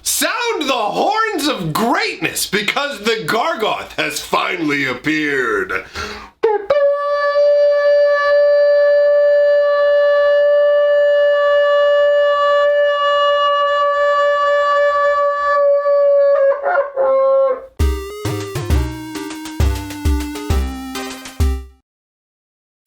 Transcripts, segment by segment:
Sound the horns of greatness, because the Gargoth has finally appeared.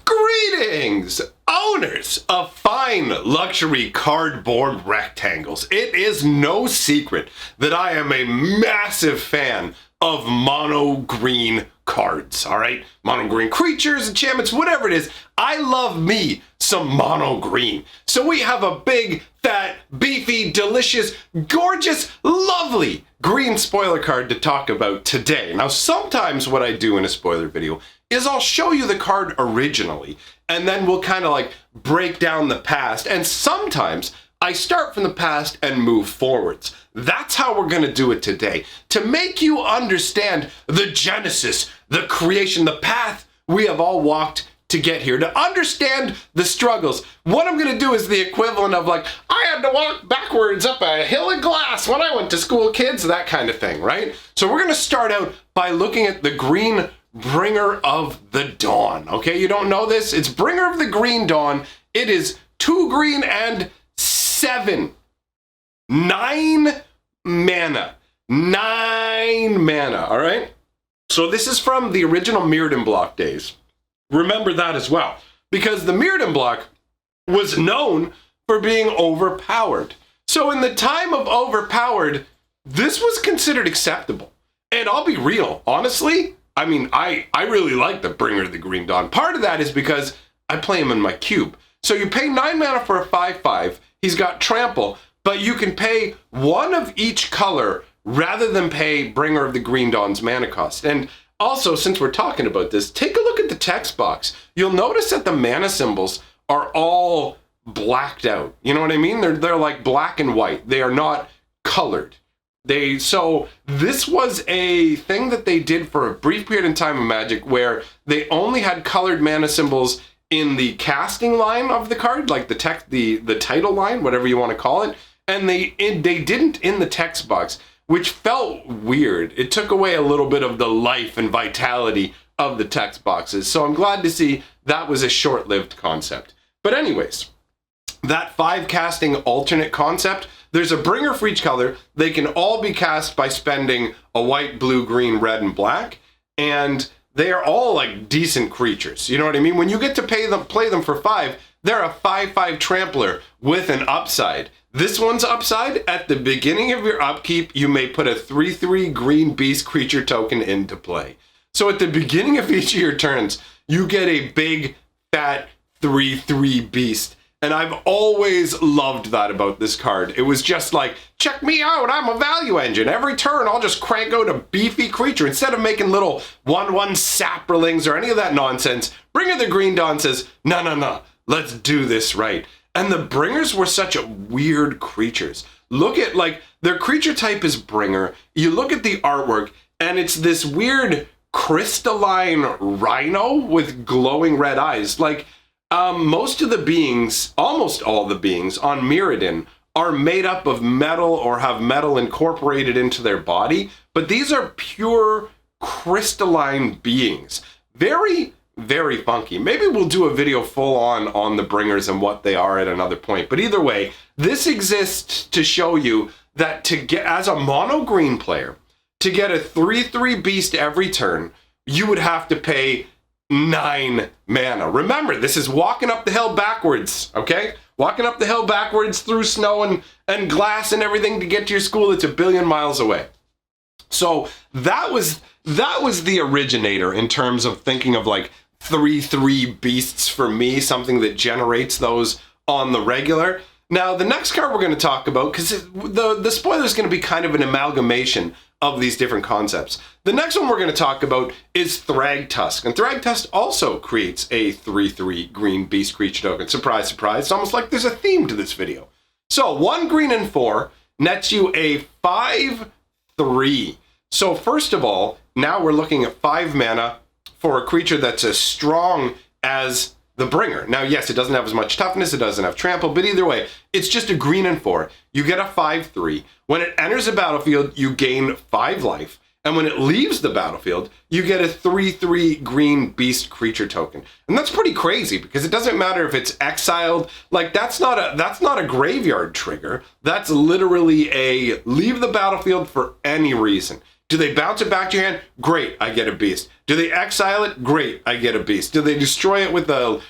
Greetings, owners of fine luxury cardboard rectangles. It is no secret that I am a massive fan of mono green cards, all right? Mono green creatures, enchantments, whatever it is. I love me some mono green. So we have a big, fat, beefy, delicious, gorgeous, lovely green spoiler card to talk about today. Now, sometimes what I do in a spoiler video is I'll show you the card originally, and then we'll kind of like break down the past. And sometimes I start from the past and move forwards. That's how we're going to do it today, to make you understand the genesis, the creation, the path we have all walked to get here, to understand the struggles. What I'm going to do is the equivalent of like, I had to walk backwards up a hill of glass when I went to school, kids, that kind of thing, right? So we're going to start out by looking at the green Bringer of the Dawn. Okay, you don't know this? It's Bringer of the Green Dawn. It is 2 green and 9 mana. 9 mana, all right? So this is from the original Mirrodin block days. Remember that as well, because the Mirrodin block was known for being overpowered. So in the time of overpowered, this was considered acceptable. And I'll be real, honestly, I mean, I really like the Bringer of the Green Dawn. Part of that is because I play him in my cube. So you pay 9 mana for a 5/5. He's got trample, but you can pay 1 of each color rather than pay Bringer of the Green Dawn's mana cost. And also, since we're talking about this, take a look at the text box. You'll notice that the mana symbols are all blacked out. You know what I mean? They're like black and white. They are not colored. So this was a thing that they did for a brief period in time of Magic, where they only had colored mana symbols in the casting line of the card, like the title line, whatever you want to call it, and they didn't in the text box, which felt weird. It took away a little bit of the life and vitality of the text boxes. So I'm glad to see that was a short-lived concept. But anyways, that 5 casting alternate concept, there's a bringer for each color. They can all be cast by spending a white, blue, green, red, and black. And they are all like decent creatures. You know what I mean? When you get to play them for 5, they're a 5/5 trampler with an upside. This one's upside, at the beginning of your upkeep, you may put a 3/3 green beast creature token into play. So at the beginning of each of your turns, you get a big, fat 3/3 beast. And I've always loved that about this card. It was just like, check me out, I'm a value engine. Every turn, I'll just crank out a beefy creature. Instead of making little 1/1 saplings or any of that nonsense, Bringer of the Green Dawn says, no, let's do this right. And the Bringers were such weird creatures. Look at, like, their creature type is Bringer. You look at the artwork, and it's this weird crystalline rhino with glowing red eyes. Like, most of the beings, almost all the beings on Mirrodin are made up of metal or have metal incorporated into their body, but these are pure crystalline beings. Very, very funky. Maybe we'll do a video full on the Bringers and what they are at another point. But either way, this exists to show you that to get, as a mono green player, to get a 3/3 beast every turn, you would have to pay 9 mana. Remember, this is walking up the hill backwards, okay? Walking up the hill backwards through snow and glass and everything to get to your school that's a billion miles away. So that was the originator in terms of thinking of like 3/3 beasts for me, something that generates those on the regular. Now, the next card we're going to talk about, because the spoiler is going to be kind of an amalgamation of these different concepts. The next one we're going to talk about is Tusk. And Tusk also creates a 3/3 green beast creature token. Surprise, surprise. It's almost like there's a theme to this video. So 1 green and 4 nets you a 5/3. So first of all, now we're looking at 5 mana for a creature that's as strong as the Bringer. Now, yes, it doesn't have as much toughness, it doesn't have trample, but either way, it's just a green and 4. You get a 5/3. When it enters the battlefield, you gain 5 life. And when it leaves the battlefield, you get a 3/3 green beast creature token. And that's pretty crazy because it doesn't matter if it's exiled. Like that's not a graveyard trigger. That's literally a leave the battlefield for any reason. Do they bounce it back to your hand? Great, I get a beast. Do they exile it? Great, I get a beast. Do they destroy it with a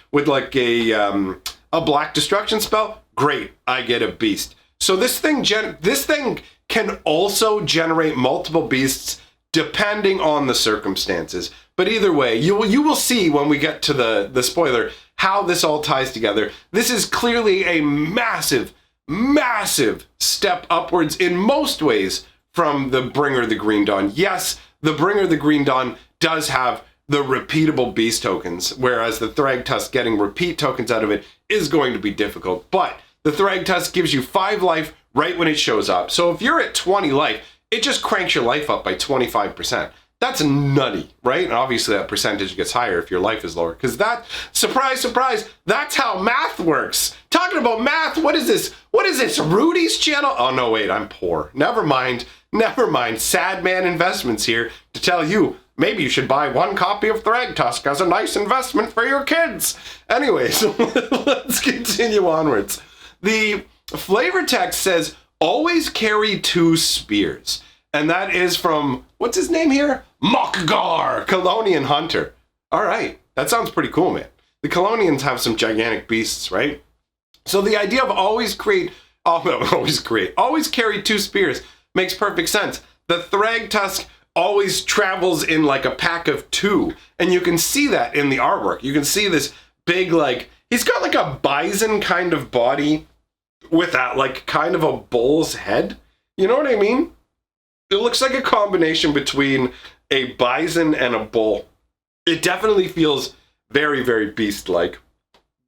black destruction spell? Great, I get a beast. So this thing can also generate multiple beasts depending on the circumstances. But either way, you will see when we get to the spoiler how this all ties together. This is clearly a massive, massive step upwards in most ways from the Bringer the Green Dawn. Yes, the Bringer the Green Dawn does have the repeatable beast tokens, whereas the Thragtusk getting repeat tokens out of it is going to be difficult. But the Thragtusk gives you 5 life right when it shows up. So if you're at 20 life, it just cranks your life up by 25%. That's nutty, right? And obviously that percentage gets higher if your life is lower, because that, surprise, surprise, that's how math works. Talking about math, what is this? What is this, Rudy's channel? Oh no, wait, I'm poor. Never mind. Sad man investments here to tell you, maybe you should buy 1 copy of Thragtusk as a nice investment for your kids. Anyways, let's continue onwards. The flavor text says, always carry 2 spears. And that is from, what's his name here? Mokgar, Colonian Hunter. All right, that sounds pretty cool, man. The Colonians have some gigantic beasts, right? So the idea of always carry 2 spears makes perfect sense. The Thragtusk always travels in like a pack of 2. And you can see that in the artwork. You can see this big, like, he's got like a bison kind of body with that like kind of a bull's head. You know what I mean? It looks like a combination between a bison and a bull. It definitely feels very, very beast-like.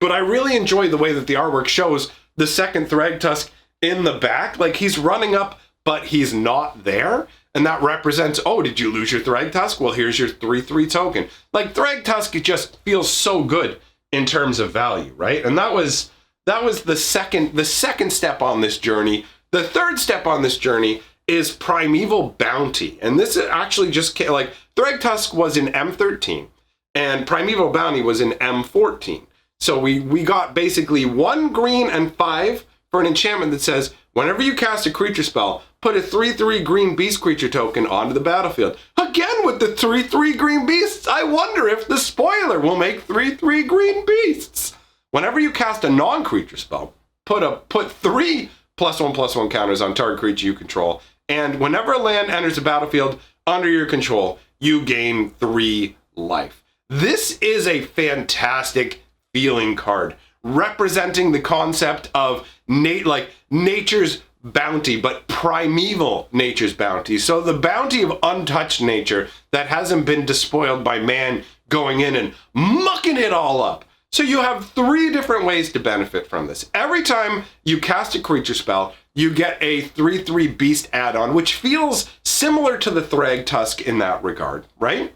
But I really enjoy the way that the artwork shows the second Thragtusk in the back. Like he's running up, but he's not there. And that represents, oh, did you lose your Thragtusk? Well, here's your 3/3 token. Like Thragtusk, it just feels so good in terms of value, right? And that was the second step on this journey. The third step on this journey is Primeval Bounty. And this actually just came, like Thragtusk was in M13 and Primeval Bounty was in M14. So we got basically 1 green and 5 for an enchantment that says, whenever you cast a creature spell, put a 3/3 green beast creature token onto the battlefield. Again with the 3/3 green beasts, I wonder if the spoiler will make 3/3 green beasts. Whenever you cast a non-creature spell, put 3 +1/+1 counters on target creature you control, and whenever a land enters the battlefield under your control, you gain 3 life. This is a fantastic feeling card, representing the concept of nature's bounty, but primeval nature's bounty. So the bounty of untouched nature that hasn't been despoiled by man going in and mucking it all up. So you have 3 different ways to benefit from this. Every time you cast a creature spell, you get a 3/3 beast add-on, which feels similar to the Thragtusk in that regard, right?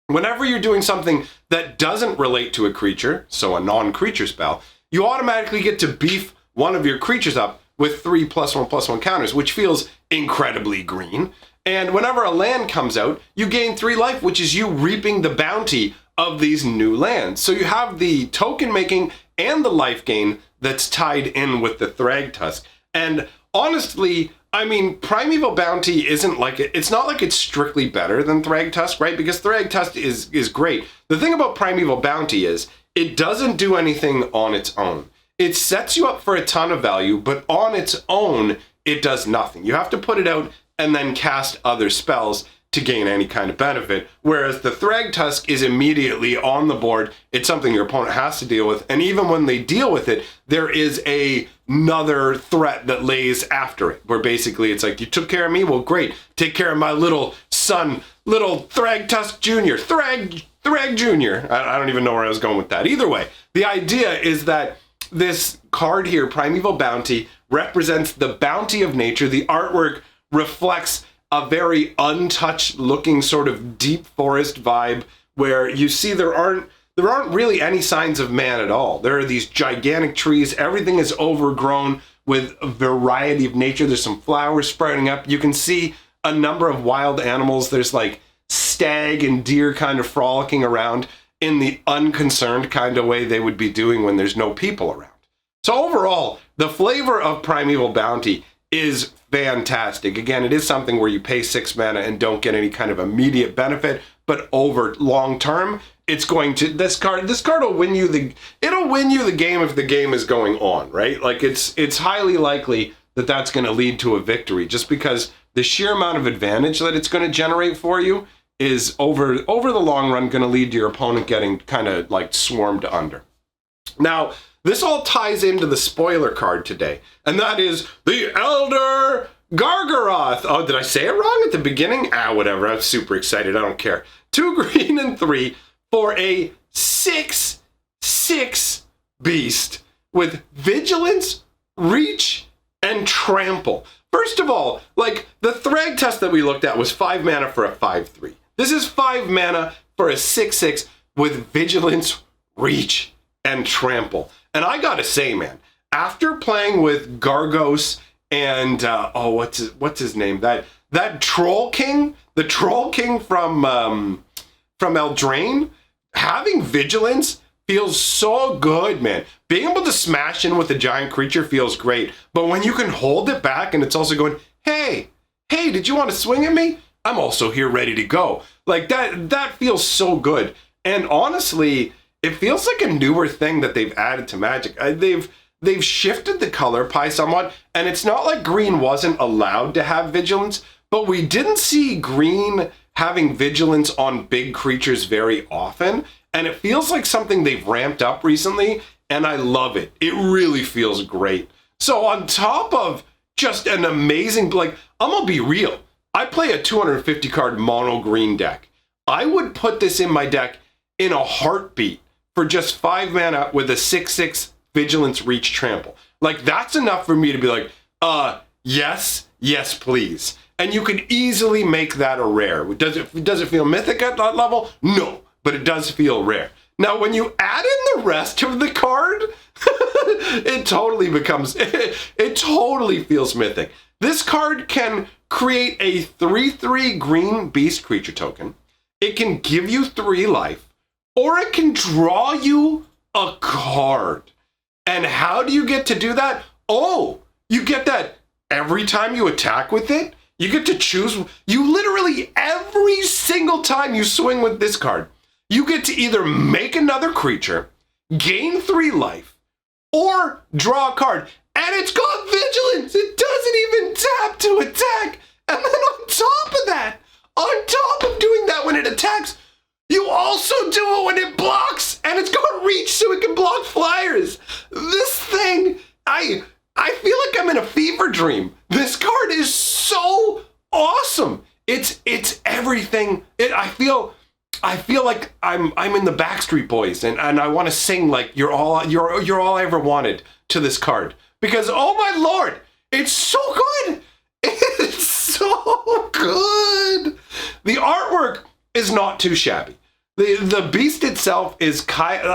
Whenever you're doing something that doesn't relate to a creature, so a non-creature spell, you automatically get to beef one of your creatures up with 3 +1/+1 counters, which feels incredibly green. And whenever a land comes out, you gain 3 life, which is you reaping the bounty of these new lands. So you have the token making and the life gain that's tied in with the Thragtusk. And honestly, I mean, Primeval Bounty isn't like it's not like it's strictly better than Thragtusk, right? Because Thragtusk is great. The thing about Primeval Bounty is it doesn't do anything on its own. It sets you up for a ton of value, but on its own, it does nothing. You have to put it out and then cast other spells to gain any kind of benefit, whereas the Thragtusk is immediately on the board. It's something your opponent has to deal with, and even when they deal with it, there is another threat that lays after it, where basically it's like, you took care of me? Well, great. Take care of my little son, little Thragtusk Jr. Thrag Jr. I don't even know where I was going with that. Either way, the idea is that this card here, Primeval Bounty, represents the bounty of nature. The artwork reflects a very untouched looking sort of deep forest vibe where you see there aren't there aren't really any signs of man at all. There are these gigantic trees. Everything is overgrown with a variety of nature. There's some flowers sprouting up. You can see a number of wild animals. There's like stag and deer kind of frolicking around in the unconcerned kind of way they would be doing when there's no people around. So overall, the flavor of Primeval Bounty is fantastic. Again, it is something where you pay 6 mana and don't get any kind of immediate benefit, but over long term, it's going to, this card will win you it'll win you the game if the game is going on, right? Like it's highly likely that that's going to lead to a victory, just because the sheer amount of advantage that it's going to generate for you is over the long run going to lead to your opponent getting kind of like swarmed under. Now, this all ties into the spoiler card today, and that is the Elder Garga. Oh, did I say it wrong at the beginning? Whatever. I'm super excited. I don't care. 2 green and 3 for a 6/6 beast with vigilance, reach, and trample. First of all, like the Thrag test that we looked at was 5 mana for a 5/3. This is 5 mana for a 6/6 with vigilance, reach, and trample. And I gotta say, man, after playing with Gargos and what's his name? That Troll King, the Troll King from Eldraine, having vigilance feels so good, man. Being able to smash in with a giant creature feels great, but when you can hold it back and it's also going, hey, did you want to swing at me? I'm also here ready to go. Like that feels so good. And honestly, it feels like a newer thing that they've added to Magic. They've shifted the color pie somewhat, and it's not like green wasn't allowed to have vigilance, but we didn't see green having vigilance on big creatures very often, and it feels like something they've ramped up recently, and I love it. It really feels great. So on top of just an amazing, like, I'm gonna be real. I play a 250 card mono green deck. I would put this in my deck in a heartbeat for just 5 mana with a 6/6 vigilance, reach, trample. Like, that's enough for me to be like, yes, please. And you can easily make that a rare. Does it feel mythic at that level? No, but it does feel rare. Now, when you add in the rest of the card, it totally becomes, it totally feels mythic. This card can create a 3/3 green beast creature token. It can give you 3 life, or it can draw you a card. And how do you get to do that? Oh, you get that every time you attack with it. You get to choose, you literally, every single time you swing with this card, you get to either make another creature, gain 3 life, or draw a card. And it's got vigilance. It doesn't even tap to attack. And then on top of that, on top of doing that when it attacks, you also do it when it blocks, and it's got reach so it can block flyers. This thing, I feel like I'm in a fever dream. This card is so awesome. It's everything. I feel like I'm in the Backstreet Boys, and I want to sing like you're all I ever wanted to this card, because oh my lord, it's so good. It's so good. The artwork is not too shabby. The beast itself is kind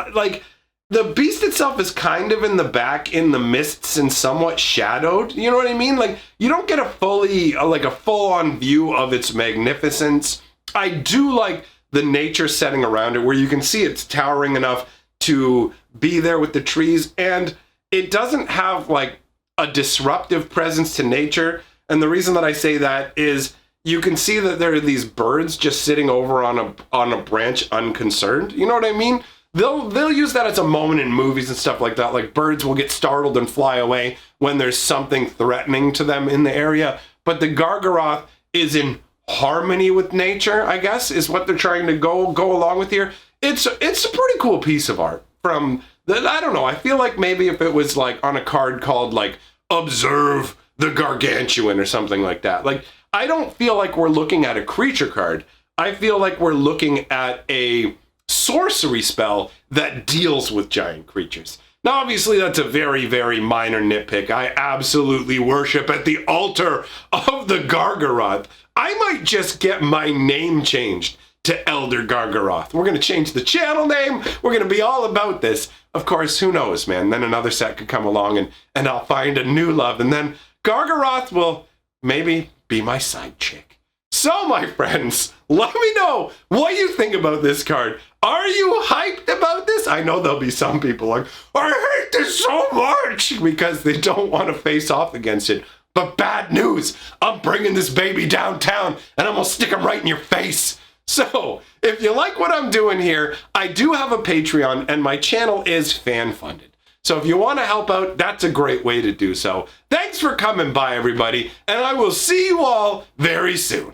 of in the back in the mists and somewhat shadowed. You know what I mean? Like, you don't get a full-on view of its magnificence. I do like the nature setting around it, where you can see it's towering enough to be there with the trees, and it doesn't have like a disruptive presence to nature. And the reason that I say that is you can see that there are these birds just sitting over on a branch unconcerned. You know what I mean? They'll use that as a moment in movies and stuff like that. Like, birds will get startled and fly away when there's something threatening to them in the area. But the Gargaroth is in harmony with nature, I guess, is what they're trying to go along with here. It's a pretty cool piece of art from I don't know. I feel like maybe if it was like on a card called like Observe the Gargantuan or something like that. Like, I don't feel like we're looking at a creature card. I feel like we're looking at a sorcery spell that deals with giant creatures. Now, obviously, that's a very, very minor nitpick. I absolutely worship at the altar of the Gargaroth. I might just get my name changed to Elder Garga Roth. We're going to change the channel name. We're going to be all about this. Of course, who knows, man? Then another set could come along and I'll find a new love. And then Garga Roth will maybe be my side chick. So, my friends, let me know what you think about this card. Are you hyped about this? I know there'll be some people like, I hate this so much, because they don't want to face off against it. But bad news, I'm bringing this baby downtown and I'm gonna stick him right in your face. So, if you like what I'm doing here, I do have a Patreon and my channel is fan funded. So if you want to help out, that's a great way to do so. Thanks for coming by, everybody, and I will see you all very soon.